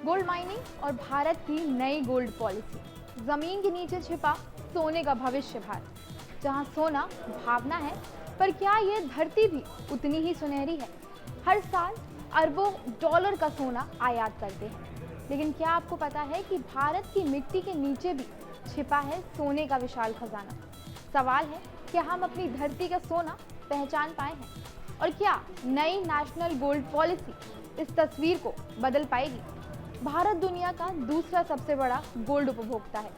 Gold mining और भारत की नई गोल्ड पॉलिसी। जमीन के नीचे छिपा सोने का भविष्य भारत। जहां सोना भावना है, पर क्या ये धरती भी उतनी ही सुनहरी है? हर साल अरबों डॉलर का सोना आयात करते हैं, लेकिन क्या आपको पता है कि भारत की मिट्टी के नीचे भी छिपा है सोने का विशाल खजाना? सवाल है, क्या हम अपनी धरती का सोना पहचान पाए हैं? और क्या नई नेशनल गोल्ड पॉलिसी इस तस्वीर को बदल पाएगी? भारत दुनिया का दूसरा सबसे बड़ा गोल्ड उपभोक्ता है,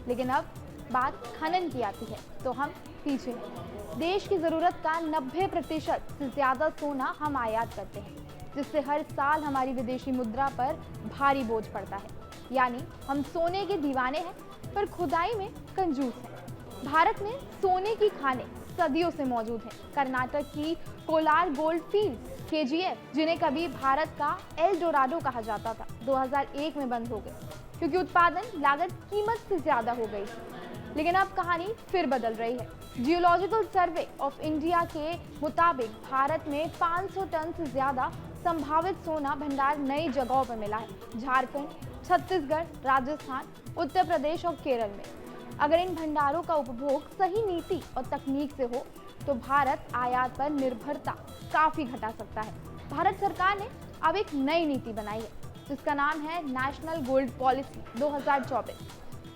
लेकिन अब बात खनन की आती है तो हम पीछे हैं। देश की जरूरत का 90% से ज्यादा सोना हम आयात करते हैं, जिससे हर साल हमारी विदेशी मुद्रा पर भारी बोझ पड़ता है। यानी हम सोने के दीवाने हैं, पर खुदाई में कंजूस हैं। भारत में सोने की खानें सदियों से मौजूद हैं। कर्नाटक की कोलार गोल्ड फील्ड्स KGF, जिन्हें कभी भारत का एल डोराडो कहा जाता था, 2001 में बंद हो गए क्योंकि उत्पादन लागत कीमत से ज्यादा हो गई थी। लेकिन अब कहानी फिर बदल रही है। जियोलॉजिकल सर्वे ऑफ इंडिया के मुताबिक भारत में 500 टन से ज्यादा संभावित सोना भंडार नई जगहों पर मिला है। झारखंड, छत्तीसगढ़, राजस्थान, उत्तर प्रदेश और केरल में। अगर इन भंडारों का उपभोग सही नीति और तकनीक से हो तो भारत आयात पर निर्भरता काफी घटा सकता है। भारत सरकार ने अब एक नई नीति बनाई है, जिसका नाम है नेशनल गोल्ड पॉलिसी 2024,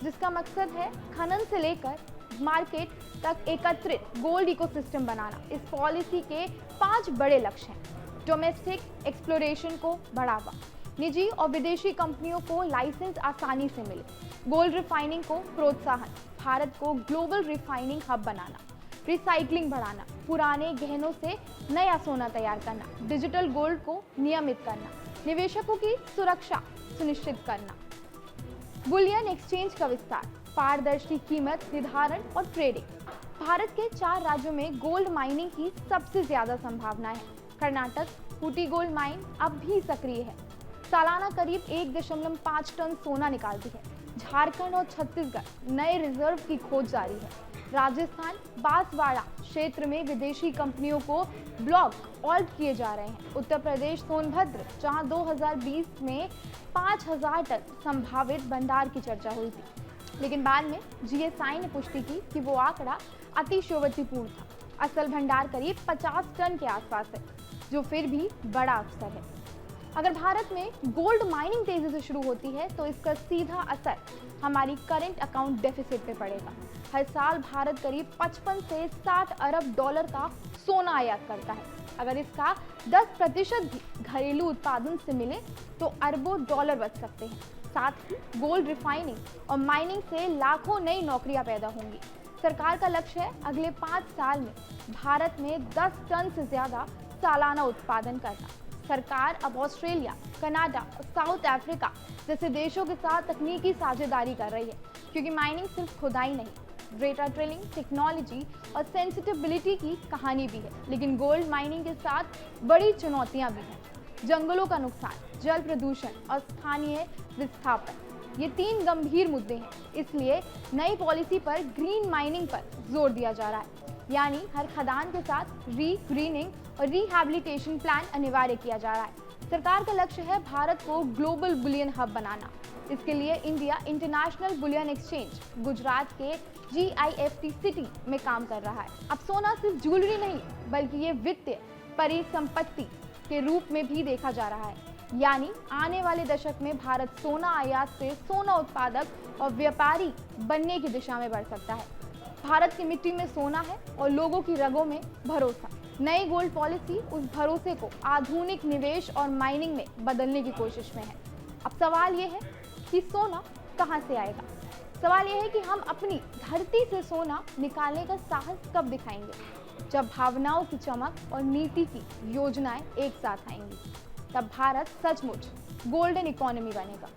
जिसका मकसद है खनन से लेकर मार्केट तक एकत्रित गोल्ड इकोसिस्टम बनाना। इस पॉलिसी के 5 बड़े लक्ष्य हैं। डोमेस्टिक एक्सप्लोरेशन को बढ़ावा, निजी और विदेशी कंपनियों को लाइसेंस आसानी से मिले, गोल्ड रिफाइनिंग को प्रोत्साहन, भारत को ग्लोबल रिफाइनिंग हब बनाना, रिसाइकलिंग बढ़ाना, पुराने गहनों से नया सोना तैयार करना, डिजिटल गोल्ड को नियमित करना, निवेशकों की सुरक्षा सुनिश्चित करना, बुलियन एक्सचेंज का विस्तार, पारदर्शी कीमत निर्धारण और ट्रेडिंग। भारत के 4 राज्यों में गोल्ड माइनिंग की सबसे ज्यादा संभावना है। कर्नाटक खूंटी गोल्ड माइन अब भी सक्रिय है, सालाना करीब 1.5 टन सोना निकालती है। झारखंड और छत्तीसगढ़ नए रिजर्व की खोज जारी है। राजस्थान बांसवाड़ा क्षेत्र में विदेशी कंपनियों को ब्लॉक ऑल्ट किए जा रहे हैं। उत्तर प्रदेश सोनभद्र, जहां 2020 में 5000 टन संभावित भंडार की चर्चा हुई थी, लेकिन बाद में GSI ने पुष्टि की कि वो आंकड़ा अतिशयोक्तिपूर्ण था। असल भंडार करीब 50 टन के आसपास है, जो फिर भी बड़ा अवसर है। अगर भारत में गोल्ड माइनिंग तेजी से शुरू होती है तो इसका सीधा असर हमारी करंट अकाउंट डेफिसिट पे पड़ेगा। हर साल भारत करीब 55 से 60 अरब डॉलर का सोना आयात करता है। अगर इसका 10% भी घरेलू उत्पादन से मिले तो अरबों डॉलर बच सकते हैं। साथ ही गोल्ड रिफाइनिंग और माइनिंग से लाखों नई नौकरियां पैदा होंगी। सरकार का लक्ष्य है अगले 5 साल में भारत में 10 टन से ज्यादा सालाना उत्पादन करना। सरकार अब ऑस्ट्रेलिया, कनाडा और साउथ अफ्रीका जैसे देशों के साथ तकनीकी साझेदारी कर रही है, क्योंकि माइनिंग सिर्फ खुदाई नहीं, डेटा ड्रिलिंग, टेक्नोलॉजी और सेंसिटिविटी की कहानी भी है। लेकिन गोल्ड माइनिंग के साथ बड़ी चुनौतियां भी हैं। जंगलों का नुकसान, जल प्रदूषण और स्थानीय विस्थापन, ये 3 गंभीर मुद्दे हैं। इसलिए नई पॉलिसी पर ग्रीन माइनिंग पर जोर दिया जा रहा है, यानी हर खदान के साथ ग्रीनिंग और रिहैबिलिटेशन प्लान अनिवार्य किया जा रहा है। सरकार का लक्ष्य है भारत को ग्लोबल बुलियन हब बनाना। इसके लिए India international bullion exchange Gujarat के GIFT सिटी में काम कर रहा है। अब सोना सिर्फ ज्वेलरी नहीं, बल्कि ये वित्तीय परिसंपत्ति के रूप में भी देखा जा रहा है। यानी आने वाले दशक में भारत सोना आयात से सोना उत्पादक और व्यापारी बनने की दिशा में बढ़ सकता है। भारत की मिट्टी में सोना है और लोगों की रगों में भरोसा। नई गोल्ड पॉलिसी उस भरोसे को आधुनिक निवेश और माइनिंग में बदलने की कोशिश में है। अब सवाल ये है कि सोना कहां से आएगा? सवाल ये है कि हम अपनी धरती से सोना निकालने का साहस कब दिखाएंगे? जब भावनाओं की चमक और नीति की योजनाएं एक साथ आएंगी, तब भारत सचमुच गोल्डन इकोनॉमी बनेगा।